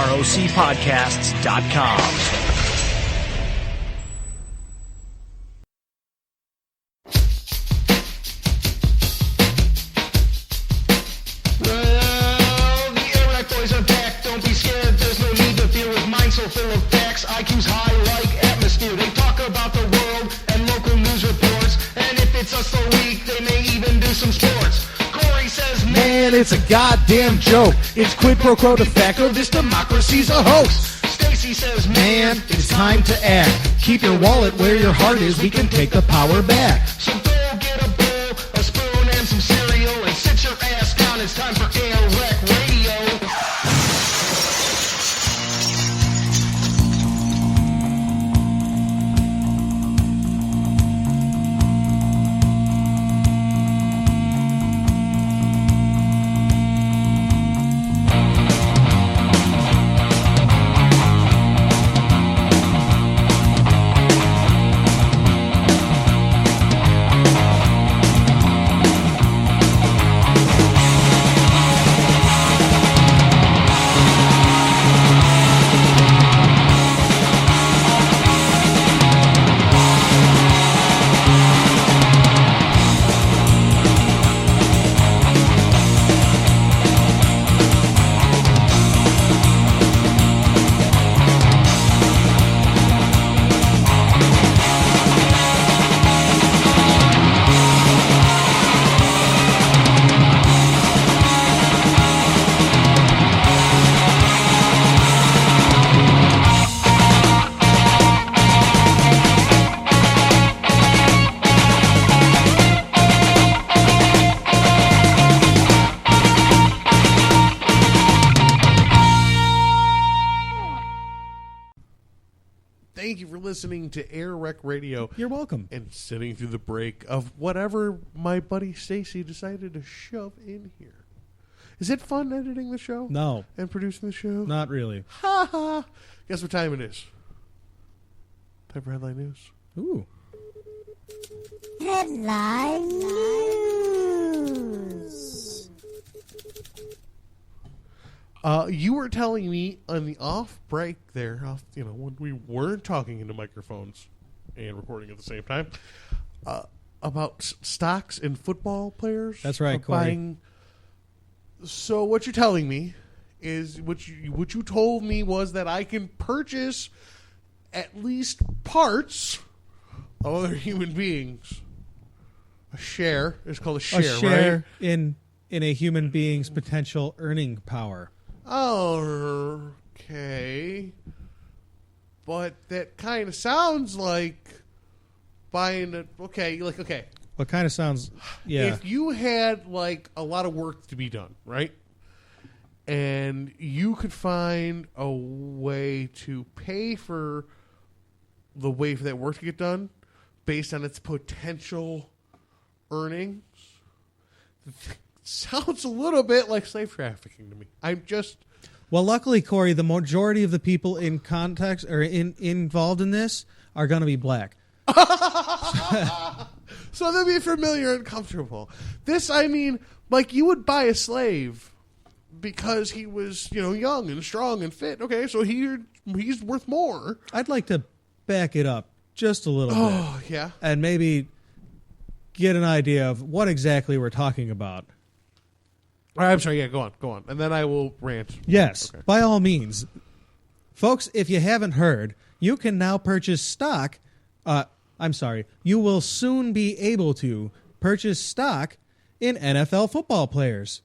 rocpodcasts.com. Full of facts, IQ's high like atmosphere. They talk about the world and local news reports, and if it's us the week, they may even do some sports. Corey says, man, it's a goddamn joke. It's quid pro quo de facto, this democracy's a hoax. Stacy says, man, it's time to act. Keep your wallet where your heart is, we can take the power back. So go get a bowl, a spoon, and some cereal, and sit your ass down. It's time for Air Rec Radio. Thank you for listening to Air Rec Radio. You're welcome. And sitting through the break of whatever my buddy Stacy decided to shove in here. Is it fun editing the show? No. And producing the show? Not really. Ha ha. Guess what time it is? Time for headline news. Ooh. Headline news. You were telling me on the off break there, when we weren't talking into microphones and recording at the same time, about stocks in football players. That's right, Corey. So what you're telling me is what you told me was that I can purchase at least parts of other human beings. A share is called a share, right? in a human being's potential earning power. Okay. But that kind of sounds like buying a... Okay. What kind of sounds... Yeah. If you had, a lot of work to be done, right? And you could find a way to pay for the way for that work to get done based on its potential earnings... Sounds a little bit like slave trafficking to me. Well, luckily, Corey, the majority of the people in context or involved in this are going to be black. So they'll be familiar and comfortable. This, you would buy a slave because he was, young and strong and fit. Okay, so he's worth more. I'd like to back it up just a little bit. Oh, yeah. And maybe get an idea of what exactly we're talking about. I'm sorry, yeah, go on. And then I will rant. Yes, okay. By all means. Folks, if you haven't heard, you can now purchase stock. You will soon be able to purchase stock in NFL football players.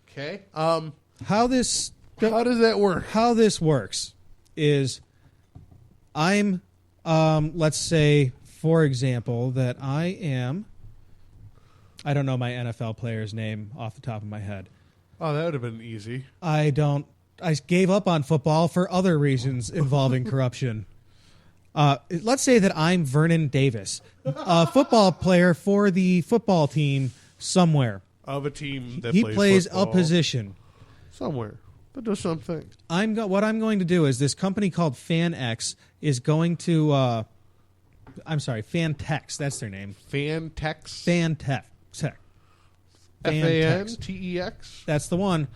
Okay. How does that work? How this works is let's say, for example, that I don't know my NFL player's name off the top of my head. Oh, that would have been easy. I gave up on football for other reasons involving corruption. Let's say that I'm Vernon Davis, a football player for the football team somewhere. Of a team that plays football. a position. Somewhere. That does something. What I'm going to do is this company called FanX is going to... Fantex. That's their name. Fantex? Fantex. Fantex. That's the one.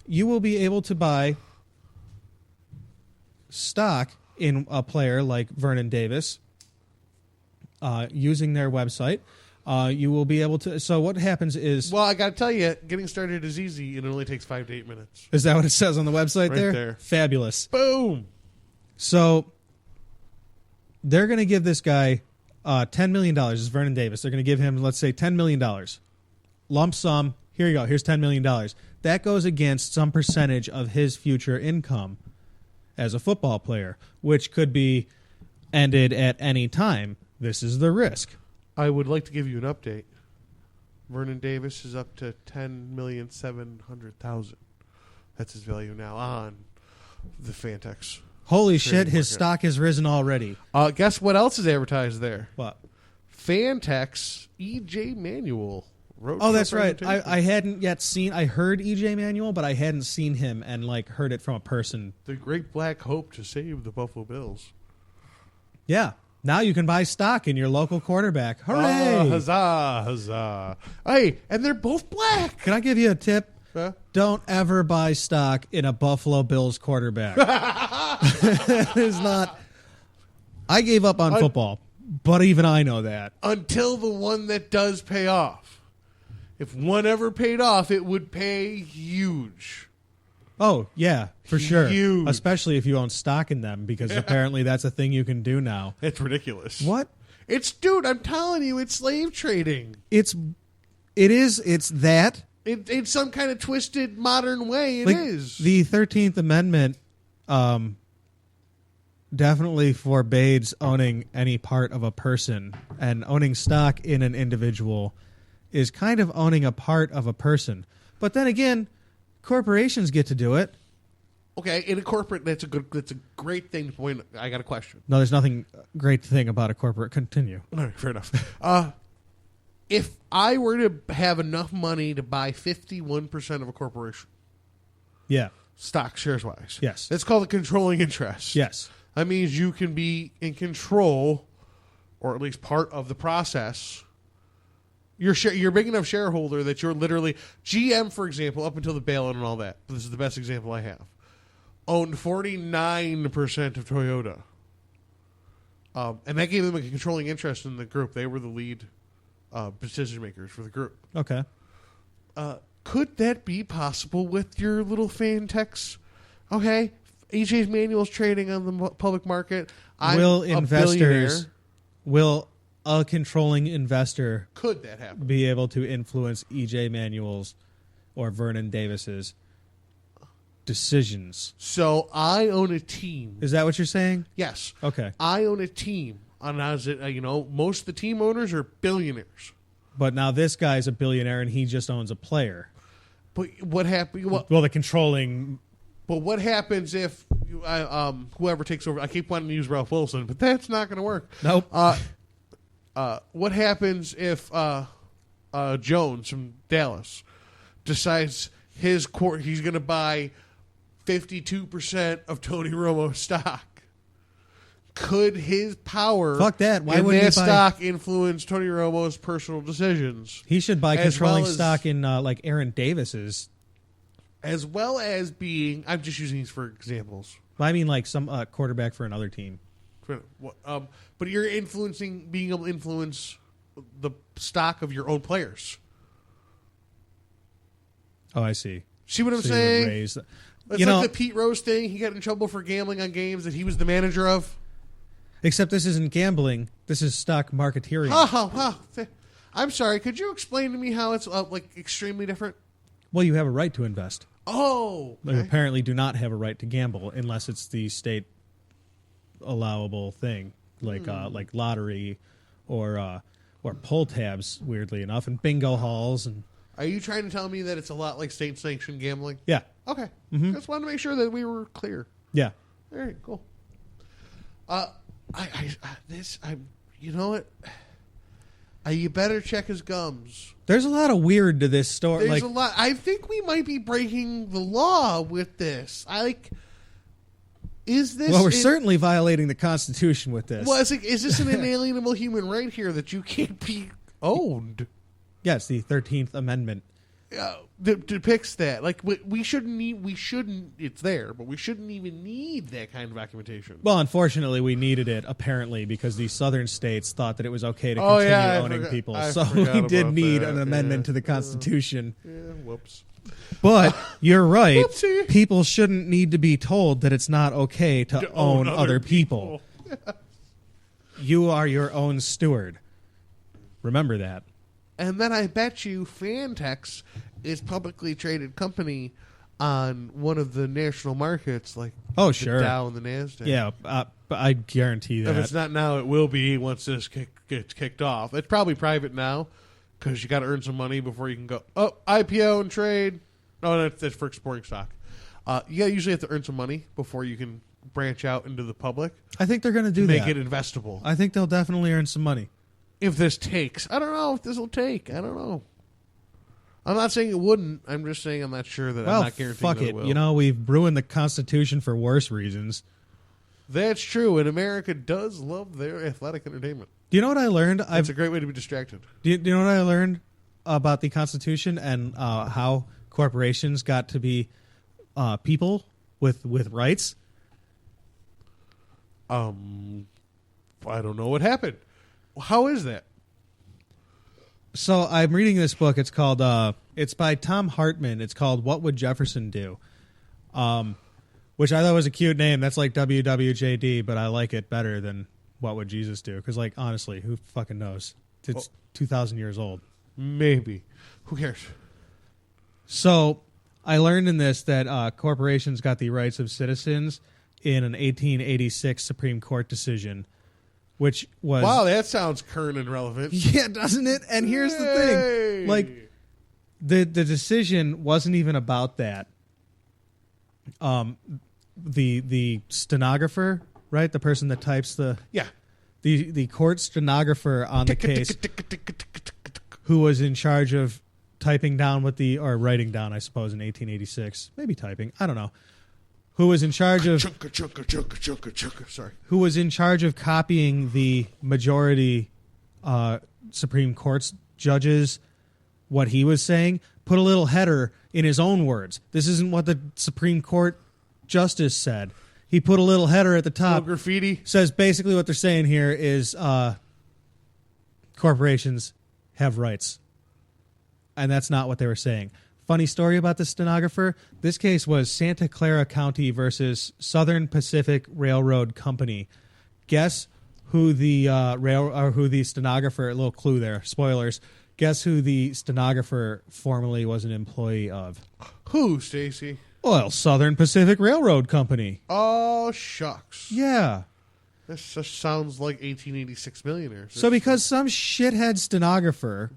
You will be able to buy stock in a player like Vernon Davis using their website, you will be able to. So what happens is, Well, I got to tell you, getting started is easy, and it only takes 5 to 8 minutes. is that what it says on the website Right there. Fabulous. Boom. So they're going to give this guy $10 million. This is Vernon Davis. They're going to give him, let's say, $10 million. Lump sum. Here you go. Here's $10 million. That goes against some percentage of his future income as a football player, which could be ended at any time. This is the risk. I would like to give you an update. Vernon Davis is up to $10,700,000. That's his value now on the Fantex. Holy Trading shit, his market. stock has risen already. Guess what else is advertised there? What? Fantex EJ Manuel. Oh, that's right. I hadn't yet seen. I heard EJ Manuel, but I hadn't seen him and heard it from a person. The great black hope to save the Buffalo Bills. Yeah. Now you can buy stock in your local quarterback. Hooray! Huzzah, huzzah. Hey, and they're both black. Can I give you a tip? Huh? Don't ever buy stock in a Buffalo Bills quarterback. It is not. I gave up on football, but even I know that. Until the one that does pay off. If one ever paid off, it would pay huge. Oh, yeah, for sure. Huge. Especially if you own stock in them, because apparently that's a thing you can do now. It's ridiculous. What? Dude, I'm telling you, it's slave trading. It's that. In some kind of twisted modern way, it is. The 13th Amendment definitely forbids owning any part of a person, and owning stock in an individual is kind of owning a part of a person. But then again, corporations get to do it. Okay, in a corporate, that's a great thing to point. I got a question. No, there's nothing great thing about a corporate. Continue. All right, fair enough. If I were to have enough money to buy 51% of a corporation, Yeah. stock shares wise, Yes. that's called a controlling interest. Yes. That means you can be in control, or at least part of the process. You're big enough shareholder that you're literally GM, for example, up until the bailout and all that. This is the best example I have. Owned 49% of Toyota, and that gave them a controlling interest in the group. They were the lead decision makers for the group. Okay. Could that be possible with your little Fantex? Okay, EJ's Manuel's trading on the public market. Will a investors, billionaire. will a controlling investor Could that happen? be able to influence EJ Manuel's or Vernon Davis's decisions? So I own a team. Is that what you're saying? Yes. Okay. I own a team. And as it, most of the team owners are billionaires. But now this guy's a billionaire and he just owns a player. But what happens? Well, the controlling. But what happens if whoever takes over? I keep wanting to use Ralph Wilson, but that's not going to work. Nope. What happens if Jones from Dallas decides he's going to buy 52% of Tony Romo's stock? Could his power Fuck that. Why in wouldn't that he buy- stock influence Tony Romo's personal decisions? He should buy As controlling well as- stock in Aaron Davis's. As well as being, I'm just using these for examples. I mean, some quarterback for another team. But you're being able to influence the stock of your own players. Oh, I see. See what I'm So you would saying? raise- It's You like know, the Pete Rose thing. He got in trouble for gambling on games that he was the manager of. except this isn't gambling. This is stock marketeering. I'm sorry. Could you explain to me how it's extremely different? Well, you have a right to invest. Oh, You apparently do not have a right to gamble unless it's the state allowable thing, like lottery or pull tabs. Weirdly enough, and bingo halls and are you trying to tell me that it's a lot like state-sanctioned gambling? yeah, Okay. Mm-hmm. Just wanted to make sure that we were clear. yeah. All right, cool. You know what? You better check his gums. There's a lot of weird to this story. There's a lot. I think we might be breaking the law with this. Is this? Well, we're certainly violating the Constitution with this. Well, is this an inalienable human right here that you can't be owned? Yeah, it's the 13th Amendment. depicts that. Like we shouldn't need. We shouldn't. It's there, but we shouldn't even need that kind of documentation. Well, unfortunately, we needed it apparently because the southern states thought that it was okay to continue owning people. So we did need an amendment to the Constitution. Whoops. But you're right. Whoopsie. People shouldn't need to be told that it's not okay to own other people. You are your own steward. Remember that. And then I bet you Fantex is publicly traded company on one of the national markets, like Oh, the sure. Dow and the Nasdaq. Yeah, but I guarantee that. If it's not now, it will be once this gets kicked off. It's probably private now because you got to earn some money before you can go. Oh, IPO and trade. No, that's for exporting stock. You usually have to earn some money before you can branch out into the public. I think they're going to do make that. it investable. I think they'll definitely earn some money. If this takes, I don't know if this will take. I don't know. I'm not saying it wouldn't. I'm just saying I'm not sure that. Well, I'm not guaranteeing fuck that it. it will. You know, we've ruined the Constitution for worse reasons. That's true, and America does love their athletic entertainment. Do you know what I learned? It's a great way to be distracted. Do you know what I learned about the Constitution and how corporations got to be people with rights? I don't know what happened. How is that? So I'm reading this book. It's called. It's by Tom Hartman. It's called "What Would Jefferson Do," which I thought was a cute name. That's like WWJD, but I like it better than "What Would Jesus Do?" Because, like, honestly, who fucking knows? It's 2,000 years old. Maybe. Who cares? So I learned in this that corporations got the rights of citizens in an 1886 Supreme Court decision, which was... Wow, that sounds current and relevant. Yeah, doesn't it? And here's the thing. Like, the decision wasn't even about that. The stenographer, right? The person that types the... Yeah. The court stenographer on the case who was in charge of typing down or writing down, I suppose, in 1886. Maybe typing. I don't know. Who was in charge of... Sorry. Who was in charge of copying the majority Supreme Court's judges, what he was saying, put a little header in his own words. This isn't what the Supreme Court justice said. He put a little header at the top. Little graffiti. Says basically what they're saying here is corporations have rights. And that's not what they were saying. Funny story about the stenographer. This case was Santa Clara County versus Southern Pacific Railroad Company. Guess who the stenographer? A little clue there. Spoilers. Guess who the stenographer formerly was an employee of? Who, Stacy? Well, Southern Pacific Railroad Company. Oh, shucks. Yeah. This just sounds like 1886 millionaires. So because some shithead stenographer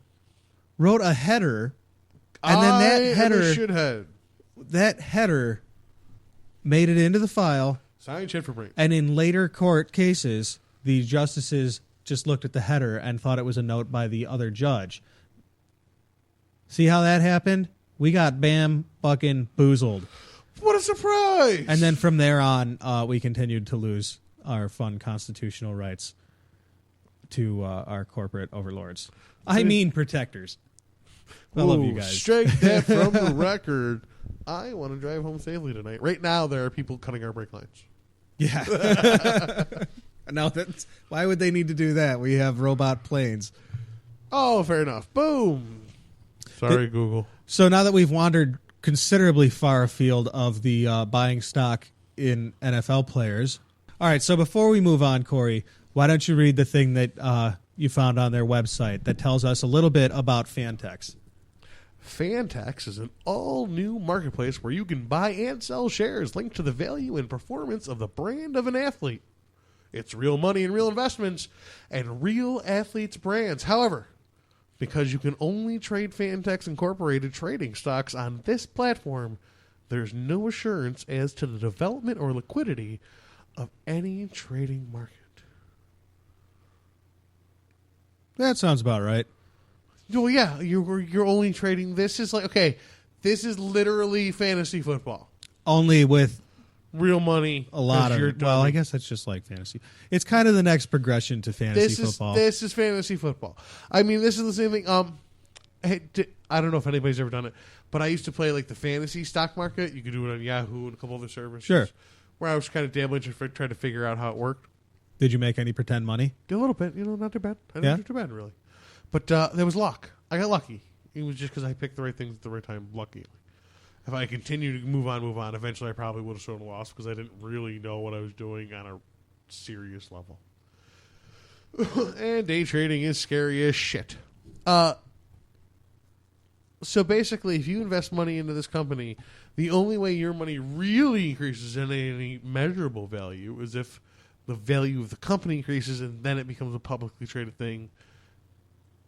wrote a header, and then that header made it into the file. Sign shit for brain. And in later court cases, the justices just looked at the header and thought it was a note by the other judge. See how that happened? We got bam fucking boozled. What a surprise! And then from there on, we continued to lose our fun constitutional rights to our corporate overlords. I mean protectors. I love you guys. Strike that from the record. I want to drive home safely tonight. Right now, there are people cutting our brake lines. Yeah. No, why would they need to do that? We have robot planes. Oh, fair enough. Boom. Sorry, Google. So now that we've wandered considerably far afield of the buying stock in NFL players. All right, so before we move on, Corey, why don't you read the thing that you found on their website that tells us a little bit about Fantex? Fantex is an all-new marketplace where you can buy and sell shares linked to the value and performance of the brand of an athlete. It's real money and real investments and real athletes' brands. However, because you can only trade Fantex Incorporated trading stocks on this platform, there's no assurance as to the development or liquidity of any trading market. That sounds about right. Well, yeah, you're only trading. This is like, okay, this is literally fantasy football. Only with real money. A lot of. Well, I guess that's just like fantasy. It's kind of the next progression to fantasy football. This is fantasy football. I mean, this is the same thing. I don't know if anybody's ever done it, but I used to play like the fantasy stock market. You could do it on Yahoo and a couple other services. Sure. Where I was kind of dabbling to try to figure out how it worked. Did you make any pretend money? Did a little bit, not too bad. I didn't do too bad, really. But there was luck. I got lucky. It was just because I picked the right things at the right time, lucky. If I continued to move on, eventually I probably would have shown a loss because I didn't really know what I was doing on a serious level. And day trading is scary as shit. So basically, if you invest money into this company, the only way your money really increases in any measurable value is if the value of the company increases, and then it becomes a publicly traded thing,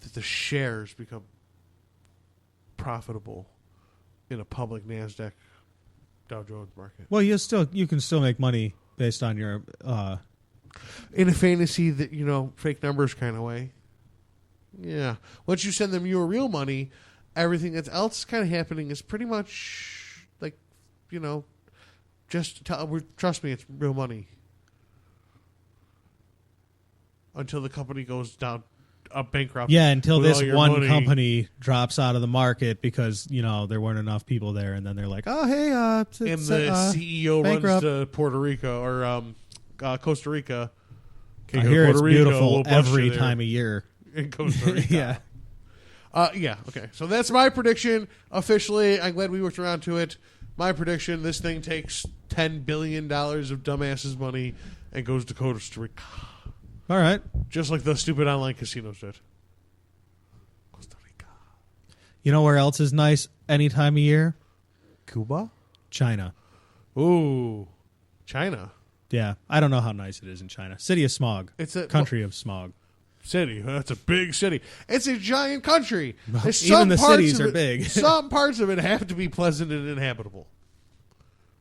that the shares become profitable in a public NASDAQ Dow Jones market. Well, you can still make money based on your in a fantasy that, fake numbers kind of way. Yeah. Once you send them your real money, everything that's else kind of happening is pretty much like, trust me, it's real money. Until the company goes down bankrupt. Yeah, until this one money. company drops out of the market because, there weren't enough people there, and then they're like, oh, hey, and the CEO bankrupt. runs to Puerto Rico or Costa Rica. I hear it's beautiful every time of year. In Costa Rica. Yeah. Okay. So that's my prediction. Officially, I'm glad we worked around to it. My prediction, this thing takes $10 billion of dumbasses' money and goes to Costa Rica. All right. Just like the stupid online casinos did. Costa Rica. You know where else is nice any time of year? Cuba? China. Ooh. China. Yeah. I don't know how nice it is in China. City of smog. It's a country of smog. City. That's a big city. It's a giant country. Even the cities are big. Some parts of it have to be pleasant and inhabitable.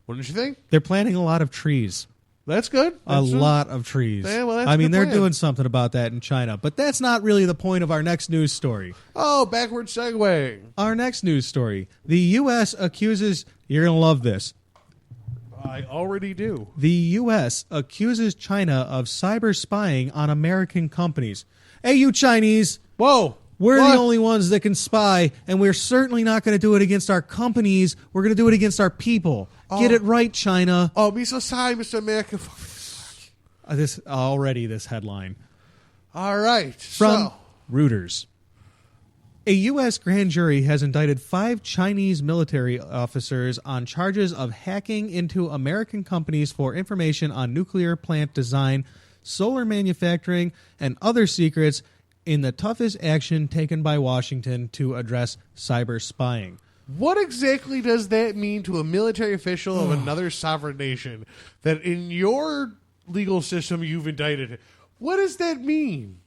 Wouldn't you think? They're planting a lot of trees. That's good. A lot of trees. Yeah, well, that's I a mean, good they're plan. doing something about that in China. But that's not really the point of our next news story. Oh, backward segue. Our next news story. The U.S. accuses... You're going to love this. I already do. The U.S. accuses China of cyber spying on American companies. Hey, you Chinese. Whoa. We're What? the only ones that can spy, and we're certainly not going to do it against our companies. We're going to do it against our people. Get it right, China. Oh, me so sorry, Mr. America. This headline. All right. From Reuters. A U.S. grand jury has indicted 5 Chinese military officers on charges of hacking into American companies for information on nuclear plant design, solar manufacturing, and other secrets in the toughest action taken by Washington to address cyber spying. What exactly does that mean to a military official of another sovereign nation that in your legal system you've indicted? What does that mean?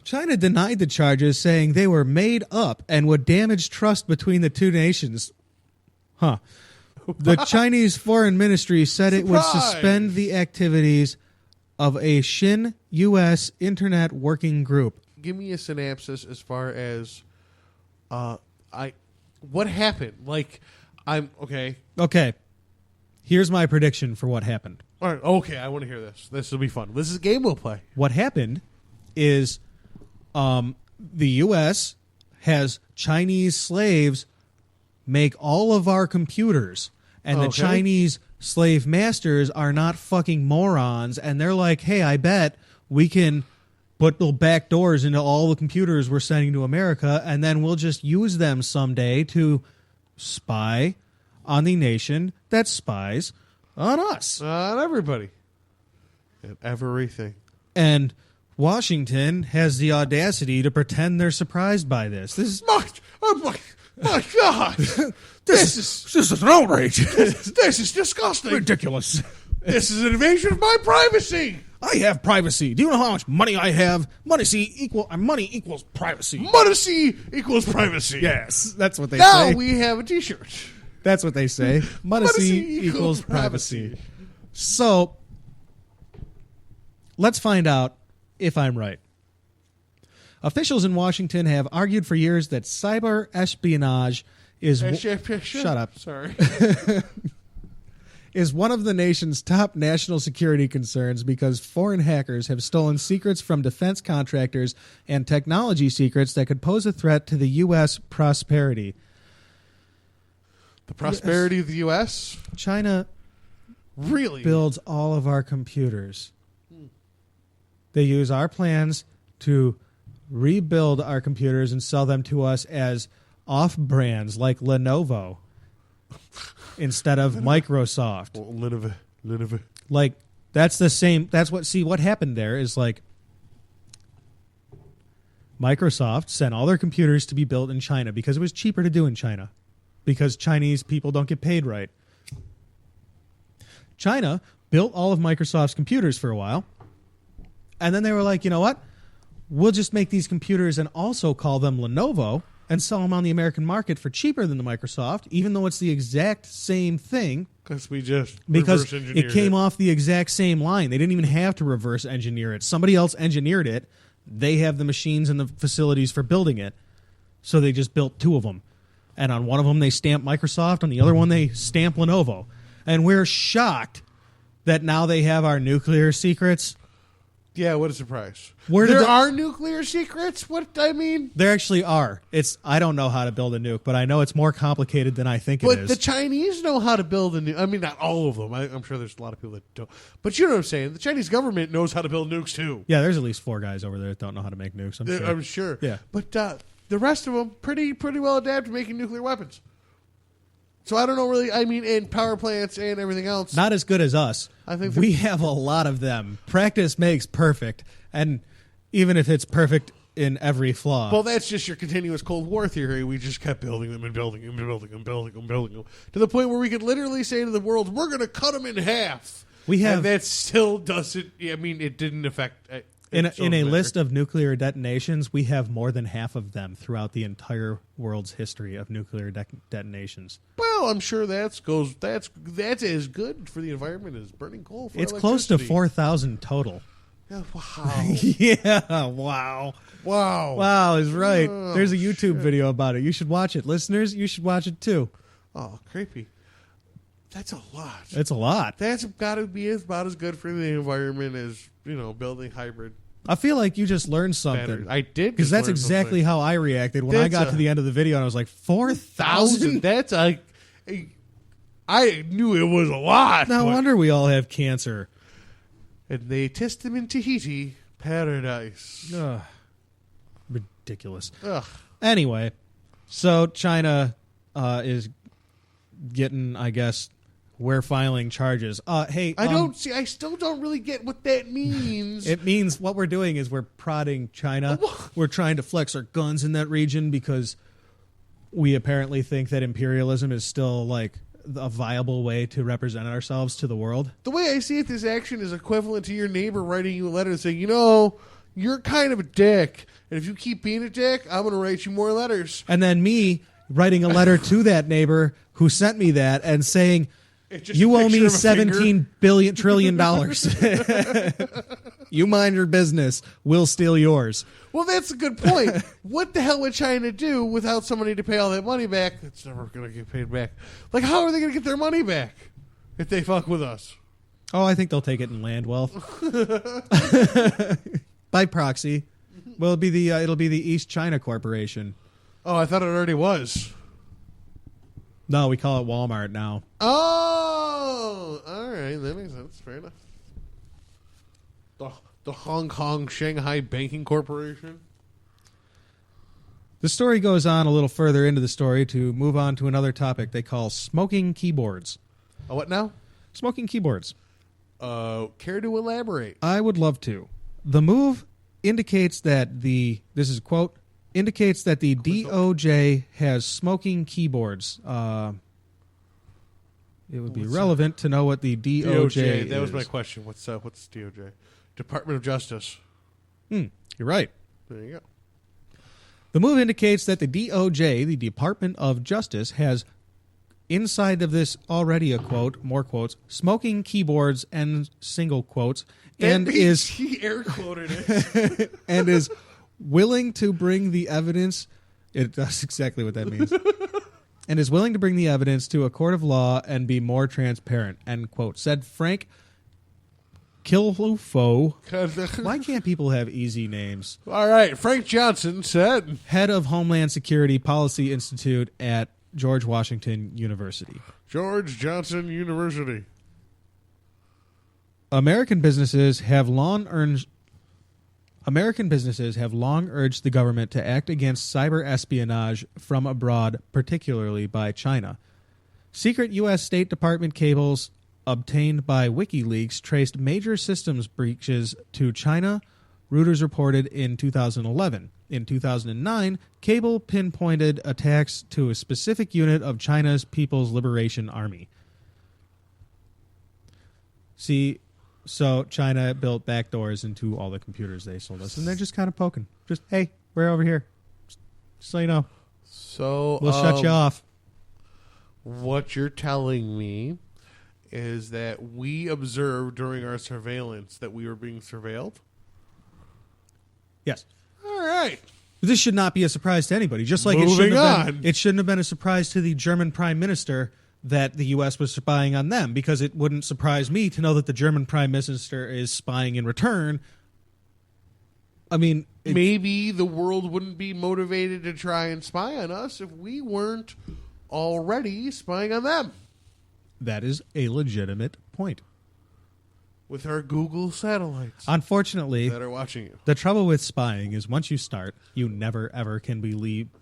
China denied the charges, saying they were made up and would damage trust between the two nations. The Chinese Foreign Ministry said it would suspend the activities of a Shin U.S. Internet Working Group. Give me a synopsis as far as what happened. Okay. Okay. Here's my prediction for what happened. All right. Okay, I want to hear this. This will be fun. This is a game we'll play. What happened is the U.S. has Chinese slaves make all of our computers, and the Chinese slave masters are not fucking morons, and they're like, hey, I bet we can put little back doors into all the computers we're sending to America, and then we'll just use them someday to spy on the nation that spies on us. On everybody. And everything. And Washington has the audacity to pretend they're surprised by this. This is My God. This is an outrage. This is disgusting. ridiculous. This is an invasion of my privacy. I have privacy. Do you know how much money I have? Money equals privacy. Modesty equals privacy. Yes, that's what they Now say. we have a T-shirt. That's what they say. Modesty equals privacy. So, let's find out if I'm right. Officials in Washington have argued for years that cyber espionage is... Shut up. Sorry. is one of the nation's top national security concerns because foreign hackers have stolen secrets from defense contractors and technology secrets that could pose a threat to the U.S. prosperity. The prosperity of the U.S.? China Really? builds all of our computers. They use our plans to rebuild our computers and sell them to us as off-brands like Lenovo instead of Microsoft. Well, Lenovo. Like, that's the same. That's what, see, what happened there is like Microsoft sent all their computers to be built in China because it was cheaper to do in China because Chinese people don't get paid right. China built all of Microsoft's computers for a while, and then they were like, you know what? We'll just make these computers and also call them Lenovo and sell them on the American market for cheaper than the Microsoft, even though it's the exact same thing. Because we just Because reverse engineered it came off the exact same line. They didn't even have to reverse engineer it. Somebody else engineered it. They have the machines and the facilities for building it. So they just built two of them. And on one of them, they stamped Microsoft. On the other one, they stamped Lenovo. And we're shocked that now they have our nuclear secrets. Yeah, what a surprise. There are nuclear secrets? What, I mean? There actually are. I don't know how to build a nuke, but I know it's more complicated than I think it But is. the Chinese know how to build a nuke. I mean, not all of them. I'm sure there's a lot of people that don't. But you know what I'm saying. The Chinese government knows how to build nukes, too. Yeah, there's at least 4 guys over there that don't know how to make nukes. I'm sure. Yeah. But the rest of them, pretty well adapted to making nuclear weapons. So I don't know really. I mean, and power plants and everything else. Not as good as us. I think we have a lot of them. Practice makes perfect. And even if it's perfect in every flaw. Well, that's just your continuous Cold War theory. We just kept building them and building them and building them and building them and building them to the point where we could literally say to the world, we're going to cut them in half. And that still doesn't, I mean, it didn't affect. In a list of nuclear detonations, we have more than half of them throughout the entire world's history of nuclear detonations. Well, I'm sure that's as good for the environment as burning coal. For it's close to 4,000 total. Yeah, wow. Yeah, wow is right. Oh, there's a YouTube video about it. You should watch it, listeners. You should watch it too. Oh, creepy. That's a lot. It's a lot. That's got to be about as good for the environment as building hybrid. I feel like you just learned something. Batteries. I did, because that's exactly how I reacted when I got to the end of the video, and I was like, 4,000. That's I knew it was a lot. No wonder we all have cancer. And they test them in Tahiti, paradise. Ugh. Ridiculous. Ugh. Anyway, so China is getting, I guess, we're filing charges. Hey, I still don't really get what that means. It means what we're doing is we're prodding China. We're trying to flex our guns in that region because we apparently think that imperialism is still like a viable way to represent ourselves to the world. The way I see it, this action is equivalent to your neighbor writing you a letter saying, you're kind of a dick, and if you keep being a dick, I'm going to write you more letters. And then me writing a letter to that neighbor who sent me that and saying, you owe me $17 trillion. You mind your business. We'll steal yours. Well, that's a good point. What the hell would China do without somebody to pay all that money back? It's never going to get paid back. Like, how are they going to get their money back if they fuck with us? Oh, I think they'll take it in land wealth. By proxy. Well, it'll be the East China Corporation. Oh, I thought it already was. No, we call it Walmart now. Oh, all right. That makes sense. Fair enough. The Hong Kong Shanghai Banking Corporation. The story goes on a little further into the story to move on to another topic they call smoking keyboards. What now? Smoking keyboards. Care to elaborate? I would love to. The move indicates that this is a quote, indicates that the DOJ has smoking keyboards. It would be relevant to know what the DOJ is. That was my question. What's DOJ? Department of Justice. You're right. There you go. The move indicates that the DOJ, the Department of Justice, has inside of this already a quote, more quotes, smoking keyboards and single quotes, he air quoted it. and is willing to bring the evidence. It does exactly what that means. and is willing to bring the evidence to a court of law and be more transparent, end quote, said Frank Kilufo. Why can't people have easy names? All right, Frank Johnson said, Head of Homeland Security Policy Institute at George Washington University. George Johnson University. American businesses have long urged the government to act against cyber espionage from abroad, particularly by China. Secret U.S. State Department cables obtained by WikiLeaks traced major systems breaches to China, Reuters reported in 2011. In 2009, cable pinpointed attacks to a specific unit of China's People's Liberation Army. See, so China built backdoors into all the computers they sold us, and they're just kind of poking. Just, hey, we're over here. Just so you know. So We'll shut you off. What you're telling me is that we observed during our surveillance that we were being surveilled? Yes. All right. This should not be a surprise to anybody. Just like it shouldn't have been a surprise to the German Prime Minister that the U.S. was spying on them, because it wouldn't surprise me to know that the German Prime Minister is spying in return. I mean, maybe the world wouldn't be motivated to try and spy on us if we weren't already spying on them. That is a legitimate point. With our Google satellites. Unfortunately, that are watching you. The trouble with spying is once you start, you never ever can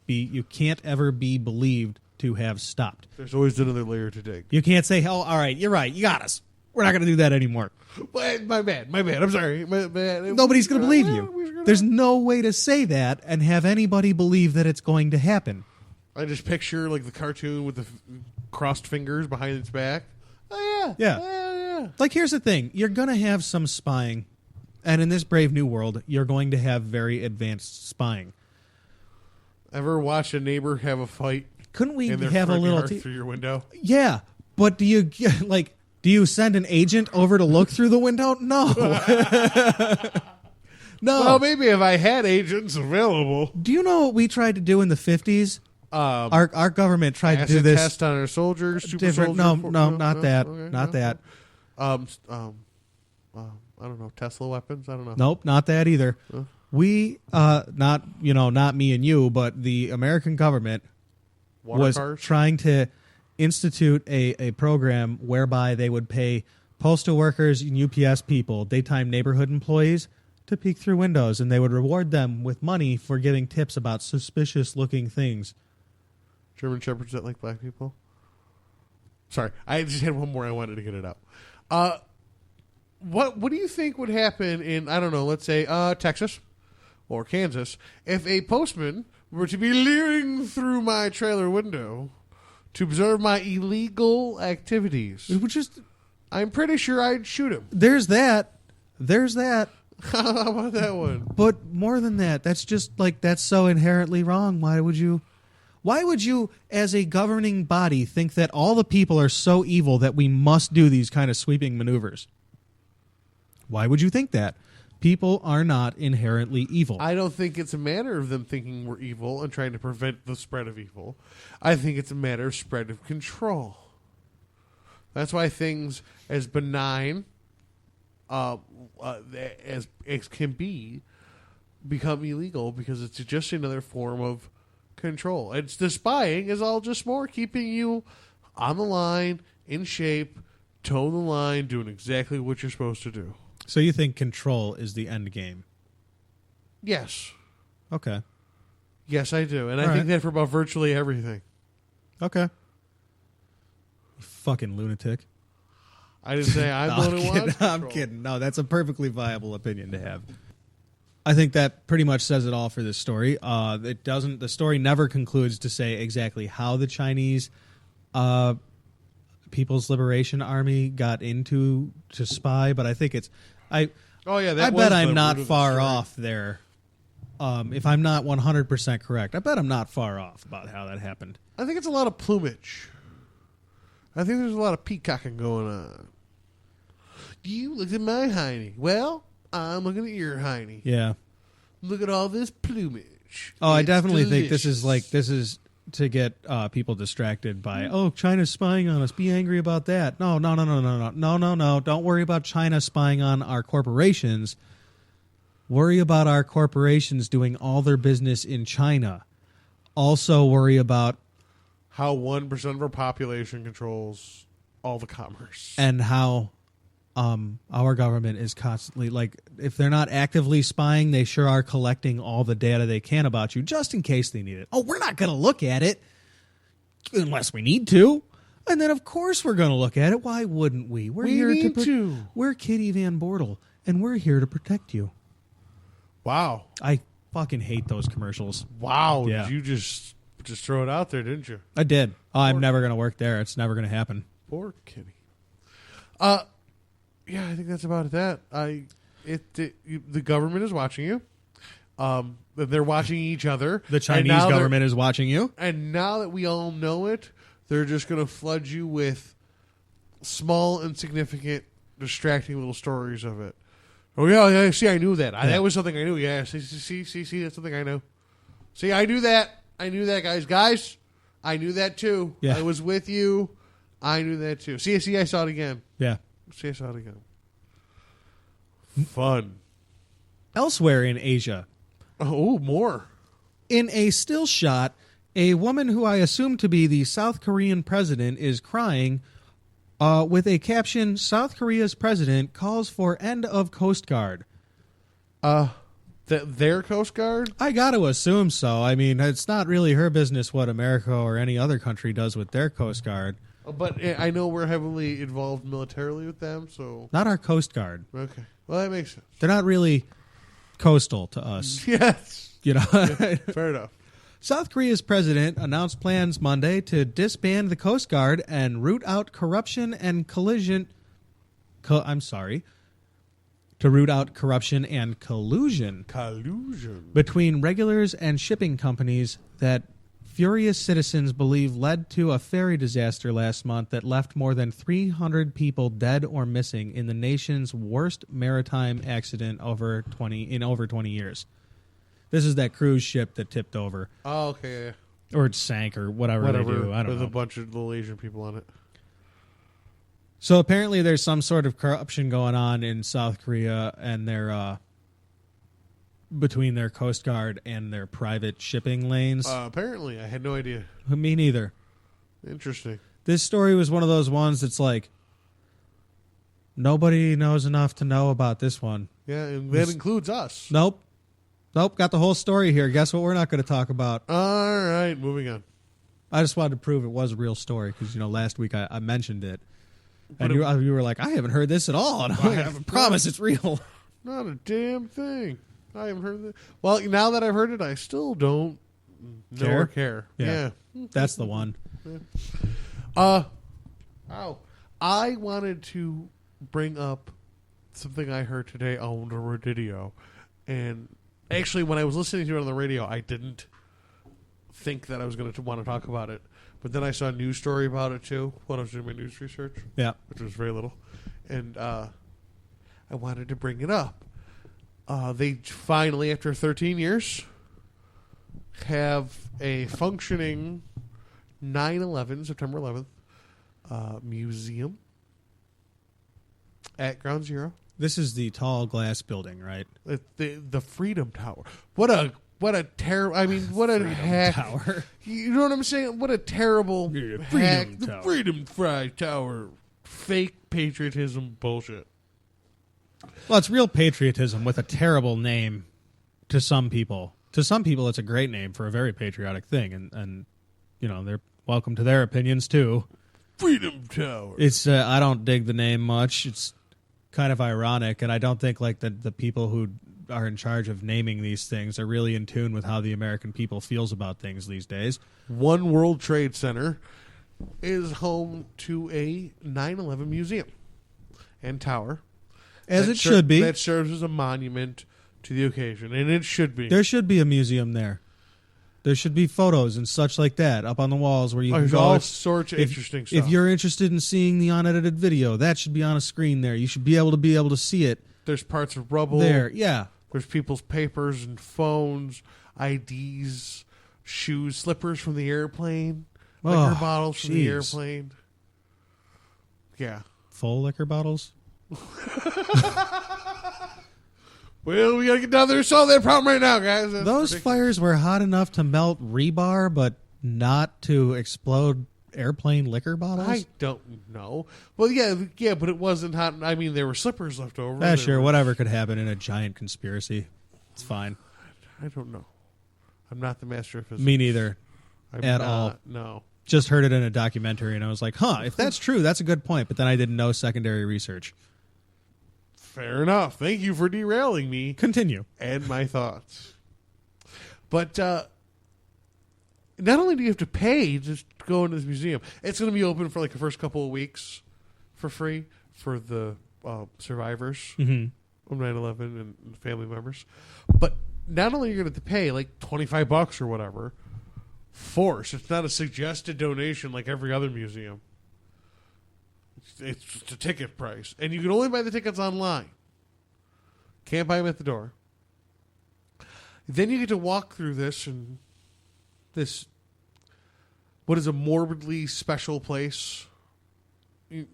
you can't ever be believed to have stopped. There's always another layer to dig. You can't say, "Oh, all right, you're right, you got us. We're not going to do that anymore." My bad. I'm sorry. My bad. Nobody's going to believe you. There's no way to say that and have anybody believe that it's going to happen. I just picture like the cartoon with the crossed fingers behind its back. Oh Yeah. Yeah. Like, here's the thing: you're going to have some spying, and in this brave new world, you're going to have very advanced spying. Ever watch a neighbor have a fight? Couldn't we have a little through your window? Yeah, but do you send an agent over to look through the window? No. No. Well, maybe if I had agents available. Do you know what we tried to do in the 50s? Our government tried to do this test on our soldiers. Different. Not that. Okay, not that. I don't know. Tesla weapons. I don't know. Nope, not that either. We not me and you, but the American government was trying to institute a program whereby they would pay postal workers and UPS people, daytime neighborhood employees, to peek through windows, and they would reward them with money for giving tips about suspicious-looking things. German Shepherds that like black people? Sorry, I just had one more. I wanted to get it out. What do you think would happen in, I don't know, let's say Texas or Kansas, if a postman were to be leering through my trailer window to observe my illegal activities? It would just... I'm pretty sure I'd shoot him. There's that. How about that one? But more than that, that's just that's so inherently wrong. Why would you, as a governing body, think that all the people are so evil that we must do these kind of sweeping maneuvers? Why would you think that? People are not inherently evil. I don't think it's a matter of them thinking we're evil and trying to prevent the spread of evil. I think it's a matter of spread of control. That's why things as benign as can be become illegal, because it's just another form of control. It's the spying is all just more keeping you on the line, in shape, toe the line, doing exactly what you're supposed to do. So you think control is the end game? Yes. Okay. Yes, I do. And all I think that for about virtually everything. Okay. You fucking lunatic. I didn't say I'm the one who wants control. I'm kidding. No, that's a perfectly viable opinion to have. I think that pretty much says it all for this story. It doesn't. The story never concludes to say exactly how the Chinese People's Liberation Army got into to spy, but I think it's. I bet I'm not far off there. If I'm not 100% correct, I bet I'm not far off about how that happened. I think it's a lot of plumage. I think there's a lot of peacocking going on. You looked at my hiney. Well, I'm looking at your hiney. Yeah. Look at all this plumage. Oh, I definitely think this is to get people distracted by, oh, China's spying on us. Be angry about that. No. Don't worry about China spying on our corporations. Worry about our corporations doing all their business in China. Also worry about how 1% of our population controls all the commerce. And how our government is constantly, like, if they're not actively spying, they sure are collecting all the data they can about you just in case they need it. Oh, we're not going to look at it unless we need to. And then, of course, we're going to look at it. Why wouldn't we? We're here to. We're Kitty Van Bortle, and we're here to protect you. Wow. I fucking hate those commercials. Wow. Yeah. Did you just throw it out there, didn't you? I did. Oh, I'm never going to work there. It's never going to happen. Poor Kitty. Yeah, I think that's about that. The government is watching you. They're watching each other. The Chinese government is watching you. And now that we all know it, they're just going to flood you with small, insignificant, distracting little stories of it. Oh, yeah, see, I knew that. That was something I knew. Yeah, see, that's something I know. See, I knew that. I knew that, guys. Guys, I knew that, too. Yeah. I was with you. I knew that, too. See, I saw it again. Yeah. See, I saw it again. Fun. Elsewhere in Asia. Oh, more. In a still shot, a woman who I assume to be the South Korean president is crying with a caption, South Korea's president calls for end of Coast Guard. Their Coast Guard? I got to assume so. I mean, it's not really her business what America or any other country does with their Coast Guard. But I know we're heavily involved militarily with them, so... Not our Coast Guard. Okay. Well, that makes sense. They're not really coastal to us. Yes. You know? Yeah, fair enough. South Korea's president announced plans Monday to disband the Coast Guard and root out corruption and collusion. To root out corruption and collusion between regulars and shipping companies that furious citizens believe led to a ferry disaster last month that left more than 300 people dead or missing in the nation's worst maritime accident in over 20 years. This is that cruise ship that tipped over. Oh, okay. Yeah. Or it sank or whatever they do. I don't know. With a bunch of little Asian people on it. So apparently there's some sort of corruption going on in South Korea and their between their Coast Guard and their private shipping lanes. Apparently. I had no idea. Me neither. Interesting. This story was one of those ones that's like, nobody knows enough to know about this one. Yeah, and that includes us. Nope. Got the whole story here. Guess what we're not going to talk about? All right, moving on. I just wanted to prove it was a real story because, last week I mentioned it. And you were like, I haven't heard this at all. And I promise it's real. Not a damn thing. I haven't heard that. Well, now that I've heard it, I still don't know or care. Yeah. That's the one. Yeah. I wanted to bring up something I heard today on the radio. And actually, when I was listening to it on the radio, I didn't think that I was going to want to talk about it. But then I saw a news story about it, too, when I was doing my news research. Yeah. Which was very little. And I wanted to bring it up. They finally, after 13 years, have a functioning 9/11, September 11th, museum at Ground Zero. This is the tall glass building, right? The Freedom Tower. What a terrible... I mean, what a hack. Tower. You know what I'm saying? What a terrible hack. Tower. The Freedom Tower. Fake patriotism bullshit. Well, it's real patriotism with a terrible name to some people. To some people, it's a great name for a very patriotic thing, and they're welcome to their opinions, too. Freedom Tower. It's I don't dig the name much. It's kind of ironic, and I don't think like the people who are in charge of naming these things are really in tune with how the American people feels about things these days. One World Trade Center is home to a 9/11 museum and tower. As it should be. That serves as a monument to the occasion, and it should be. There should be a museum there. There should be photos and such like that up on the walls where you can There's go. all sorts of interesting stuff. If you're interested in seeing the unedited video, that should be on a screen there. You should be able to see it. There's parts of rubble there. Yeah. There's people's papers and phones, IDs, shoes, slippers from the airplane, Oh, liquor bottles from the jeez. airplane. Yeah. Full liquor bottles? Well, we got to get down there and solve that problem right now, guys. That's Those ridiculous. fires were hot enough to melt rebar, but not to explode airplane liquor bottles? I don't know. Well, yeah, but it wasn't hot. I mean, there were slippers left over. Yeah, There sure. were- Whatever could happen in a giant conspiracy. It's fine. I don't know. I'm not the master of physics. Me neither. I'm at not, all. No. Just heard it in a documentary, and I was like, huh, if that's true, that's a good point. But then I did no secondary research. Fair enough. Thank you for derailing me Continue. and my thoughts. But not only do you have to pay just to go into this museum, it's going to be open for like the first couple of weeks for free for the survivors of 9/11 and family members. But not only are you going to have to pay like $25 or whatever, force. It's not a suggested donation like every other museum. It's just a ticket price. And you can only buy the tickets online. Can't buy them at the door. Then you get to walk through this and this, what is a morbidly special place. You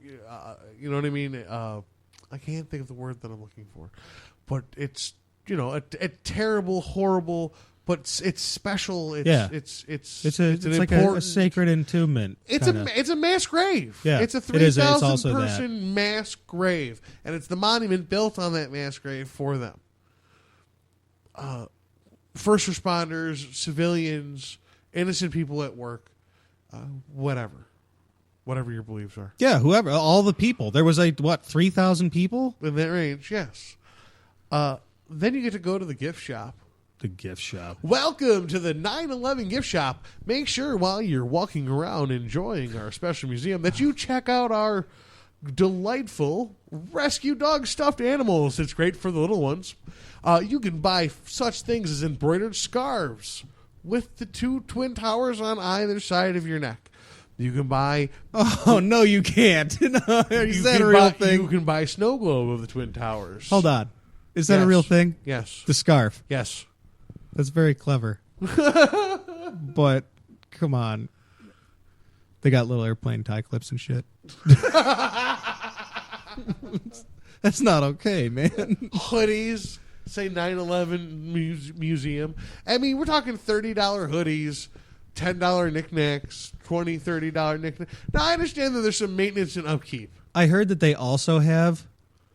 know what I mean? I can't think of the word that I'm looking for. But it's, a terrible, horrible, but it's special. It's, Yeah. It's It's an like important, a sacred entombment. it's a mass grave. Yeah, It's a it is. It's 3,000 also that. person mass grave, and it's the monument built on that mass grave for them. First responders, civilians, innocent people at work, whatever your beliefs are Yeah, whoever, all the people. There was 3,000 people? in that range. Yes. Then you get to go to the gift shop. The gift shop. Welcome to the 9/11 gift shop. Make sure while you're walking around enjoying our special museum that you check out our delightful rescue dog stuffed animals. It's great for the little ones. You can buy such things as embroidered scarves with the two twin towers on either side of your neck. You can buy... Oh, no, you can't. No, is you that can a real buy- thing? You can buy snow globe of the twin towers. Hold on. Is that a Yes. real thing? Yes. The scarf. Yes. That's very clever. But, come on. They got little airplane tie clips and shit. That's not okay, man. Hoodies, say 9/11 museum. I mean, we're talking $30 hoodies, $10 knickknacks, $20, $30 knickknacks. Now, I understand that there's some maintenance and upkeep. I heard that they also have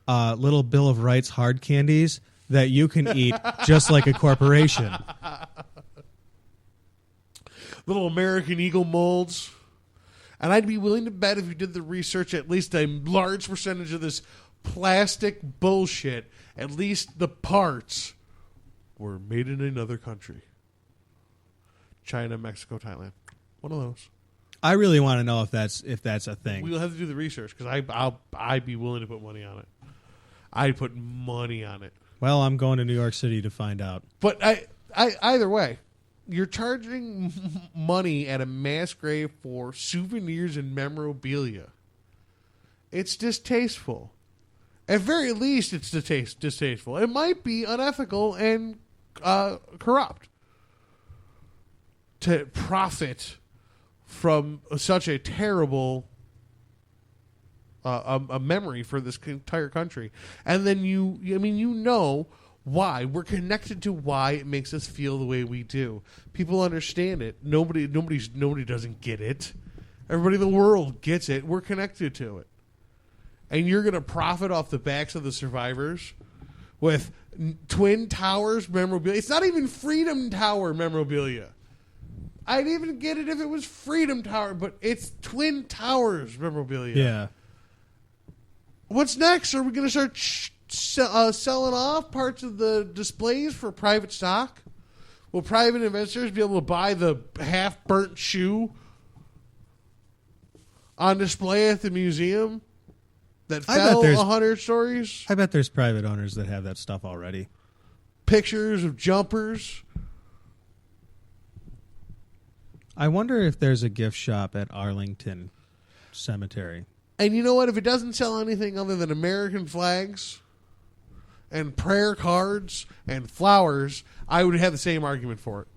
little Bill of Rights hard candies that you can eat just like a corporation. Little American Eagle molds. And I'd be willing to bet if you did the research, at least a large percentage of this plastic bullshit, at least the parts, were made in another country. China, Mexico, Thailand. One of those. I really want to know if that's a thing. We'll have to do the research because I'd be willing to put money on it. I'd put money on it. Well, I'm going to New York City to find out. But either way, you're charging money at a mass grave for souvenirs and memorabilia. It's distasteful. At very least, it's distasteful. It might be unethical and corrupt to profit from such a terrible a memory for this entire country. And then you know why. We're connected to why it makes us feel the way we do. People understand it. Nobody doesn't get it. Everybody in the world gets it. We're connected to it. And you're going to profit off the backs of the survivors with Twin Towers memorabilia. It's not even Freedom Tower memorabilia. I'd even get it if it was Freedom Tower, but it's Twin Towers memorabilia. Yeah. What's next? Are we going to start selling off parts of the displays for private stock? Will private investors be able to buy the half-burnt shoe on display at the museum that I bet fell there's- 100 stories? I bet there's private owners that have that stuff already. Pictures of jumpers. I wonder if there's a gift shop at Arlington Cemetery. And you know what? If it doesn't sell anything other than American flags and prayer cards and flowers, I would have the same argument for it.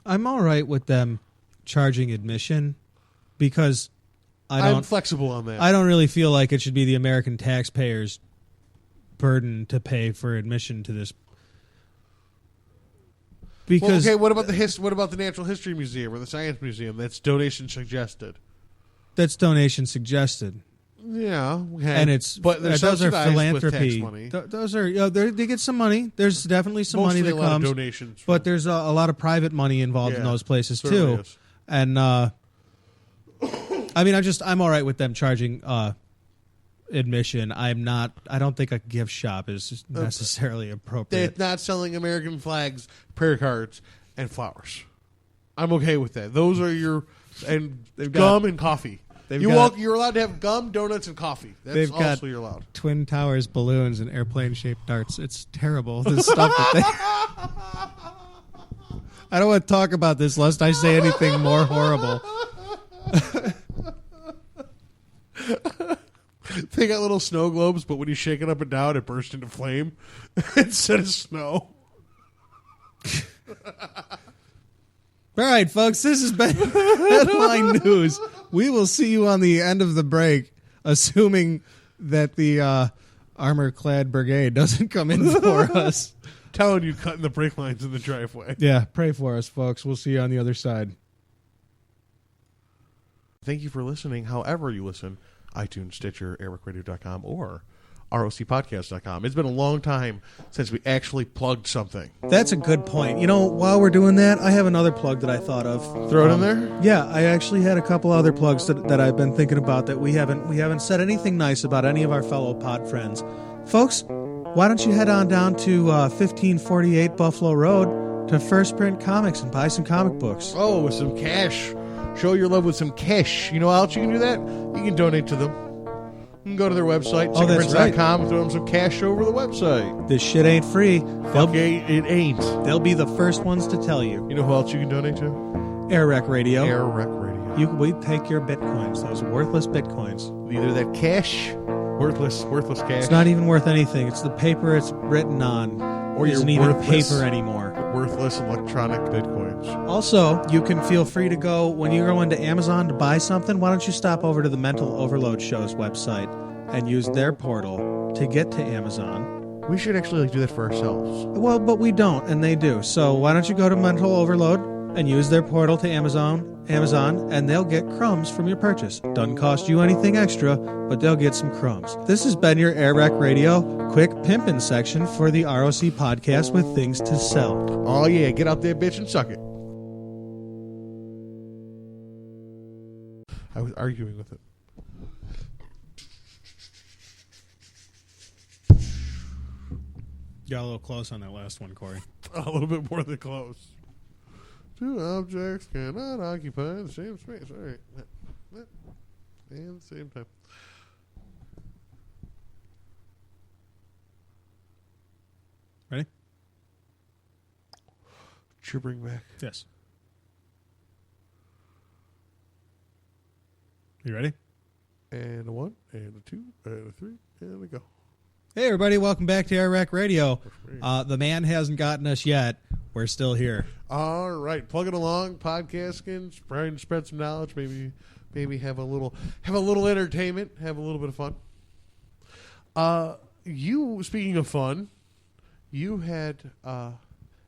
I'm all right with them charging admission because I'm flexible on that. I don't really feel like it should be the American taxpayers' burden to pay for admission to this. Because what about what about the Natural History Museum or the Science Museum? That's donation suggested. That's donation suggested. Yeah, okay. And those are philanthropy. Money. Those are they get some money. There's definitely some Mostly money that a lot comes, of donations, but there's a lot of private money involved in those places too. Is. And I mean, I'm all right with them charging admission. I don't think a gift shop is necessarily appropriate. They're not selling American flags, prayer cards, and flowers. I'm okay with that. Those are your gum and coffee. You're allowed to have gum, donuts, and coffee. That's also you're allowed. Twin Towers, balloons, and airplane-shaped darts. It's terrible. This stuff that I don't want to talk about this lest I say anything more horrible. They got little snow globes, but when you shake it up and down, it bursts into flame instead of snow. All right, folks, this has been Headline News. We will see you on the end of the break, assuming that the armor-clad brigade doesn't come in for us. Telling you, cutting the brake lines in the driveway. Yeah, pray for us, folks. We'll see you on the other side. Thank you for listening, however you listen. iTunes, Stitcher, airworkradio.com, or rocpodcast.com. It's been a long time since we actually plugged something. That's a good point. You know, while we're doing that, I have another plug that I thought of. Throw it in there? Yeah, I actually had a couple other plugs that I've been thinking about that we haven't said anything nice about any of our fellow pod friends. Folks, why don't you head on down to 1548 Buffalo Road to First Print Comics and buy some comic books. Oh, with some cash. Show your love with some cash. You know how else you can do that? You can donate to them. You can go to their website, chickenprince.com, and throw them some cash over the website. This shit ain't free. It ain't. They'll be the first ones to tell you. You know who else you can donate to? Air Rec Radio. Air Rec Radio. We take your bitcoins, those worthless bitcoins. Either that cash, worthless cash. It's not even worth anything. It's the paper it's written on. Or isn't even paper anymore. Worthless electronic bitcoins. Also, you can feel free to go, when you go into Amazon to buy something, why don't you stop over to the Mental Overload Show's website and use their portal to get to Amazon. We should actually do that for ourselves. Well, but we don't, and they do. So why don't you go to Mental Overload and use their portal to Amazon, and they'll get crumbs from your purchase. Doesn't cost you anything extra, but they'll get some crumbs. This has been your Air Rec Radio quick pimpin' section for the ROC podcast with things to sell. Oh yeah, get out there, bitch, and suck it. I was arguing with it. Got a little close on that last one, Corey. A little bit more than close. Two objects cannot occupy the same space. All right. And the same time. Ready? Did you bring back? Yes. You ready? And a 1, and a 2, and a 3, and a go. Hey, everybody. Welcome back to Air Rec Radio. The man hasn't gotten us yet. We're still here. All right. Plugging along, podcasting, trying to spread some knowledge, maybe have a little entertainment, have a little bit of fun. Speaking of fun, you had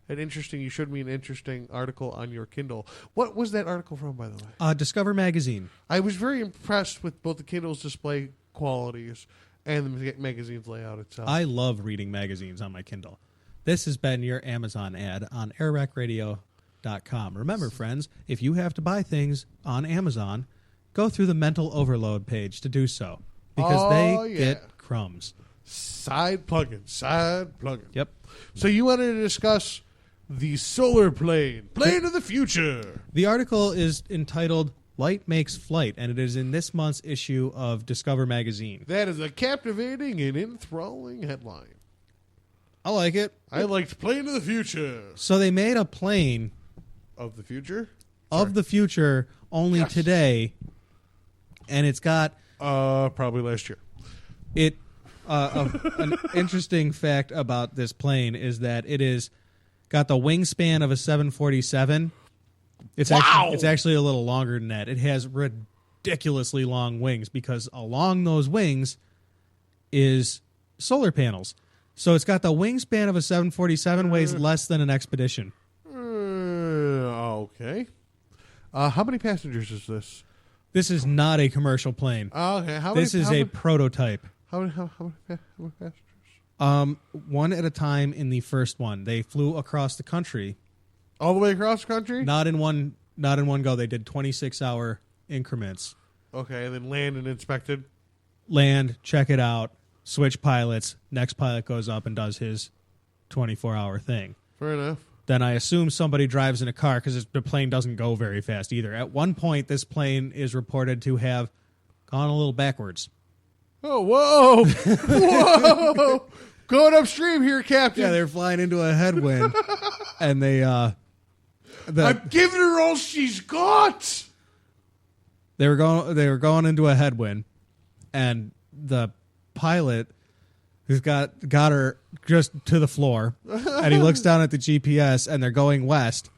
you showed me an interesting article on your Kindle. What was that article from, by the way? Discover Magazine. I was very impressed with both the Kindle's display qualities and the magazine's layout itself. I love reading magazines on my Kindle. This has been your Amazon ad on airrecradio.com. Remember, friends, if you have to buy things on Amazon, go through the Mental Overload page to do so, because they get crumbs. Side plugging. Yep. So you wanted to discuss the solar plane of the future. The article is entitled Light Makes Flight, and it is in this month's issue of Discover Magazine. That is a captivating and enthralling headline. I like it. I liked Plane of the Future. So they made a plane of the future? Of the future only today, and it's got... probably last year. An interesting fact about this plane is that it is got the wingspan of a 747 It's actually a little longer than that. It has ridiculously long wings because along those wings is solar panels. So it's got the wingspan of a 747, weighs less than an Expedition. Okay. How many passengers is this? This is not a commercial plane. Okay. This is a prototype. How many passengers? One at a time in the first one. They flew across the country. All the way across the country? Not in one go. They did 26-hour increments. Okay, and then land and inspected. Land, check it out, switch pilots. Next pilot goes up and does his 24-hour thing. Fair enough. Then I assume somebody drives in a car because the plane doesn't go very fast either. At one point, this plane is reported to have gone a little backwards. Oh, whoa! Whoa! Going upstream here, Captain. Yeah, they're flying into a headwind, and they I'm giving her all she's got. They were going into a headwind, and the pilot who's got her just to the floor, and he looks down at the GPS, and they're going west,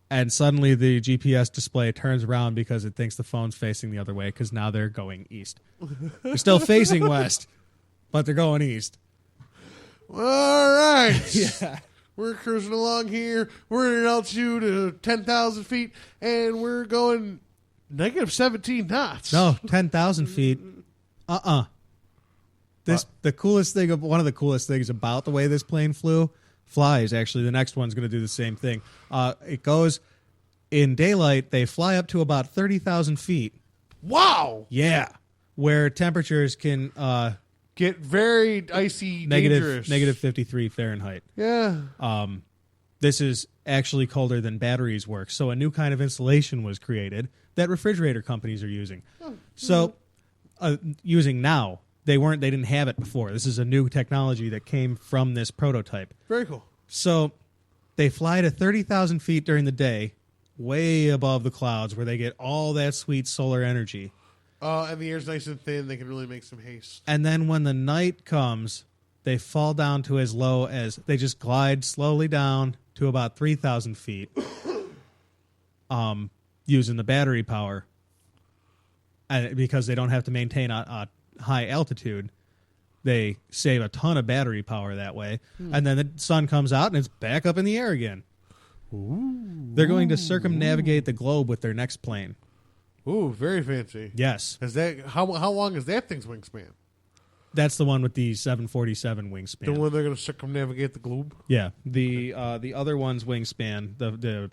and suddenly the GPS display turns around because it thinks the phone's facing the other way because now they're going east. They're still facing west, but they're going east. All right. Yeah. We're cruising along here. We're at an altitude of 10,000 feet, and we're going negative 17 knots. No, 10,000 feet. The coolest thing, one of the coolest things about the way this plane flies, actually, the next one's going to do the same thing. It goes in daylight, they fly up to about 30,000 feet. Wow. Yeah. Where temperatures can get very icy, dangerous. Negative 53 Fahrenheit. Yeah. This is actually colder than batteries work. So a new kind of insulation was created that refrigerator companies are using. So using now. They didn't have it before. This is a new technology that came from this prototype. Very cool. So they fly to 30,000 feet during the day, way above the clouds where they get all that sweet solar energy. And the air's nice and thin. They can really make some haste. And then when the night comes, they fall down to as low as they just glide slowly down to about 3,000 feet using the battery power. And because they don't have to maintain a high altitude, they save a ton of battery power that way. And then the sun comes out and it's back up in the air again. They're going to circumnavigate the globe with their next plane. Ooh, very fancy. Yes. Is that how long is that thing's wingspan? That's the one with the 747 wingspan. The one they're going to circumnavigate the globe? Yeah. The other one's wingspan, the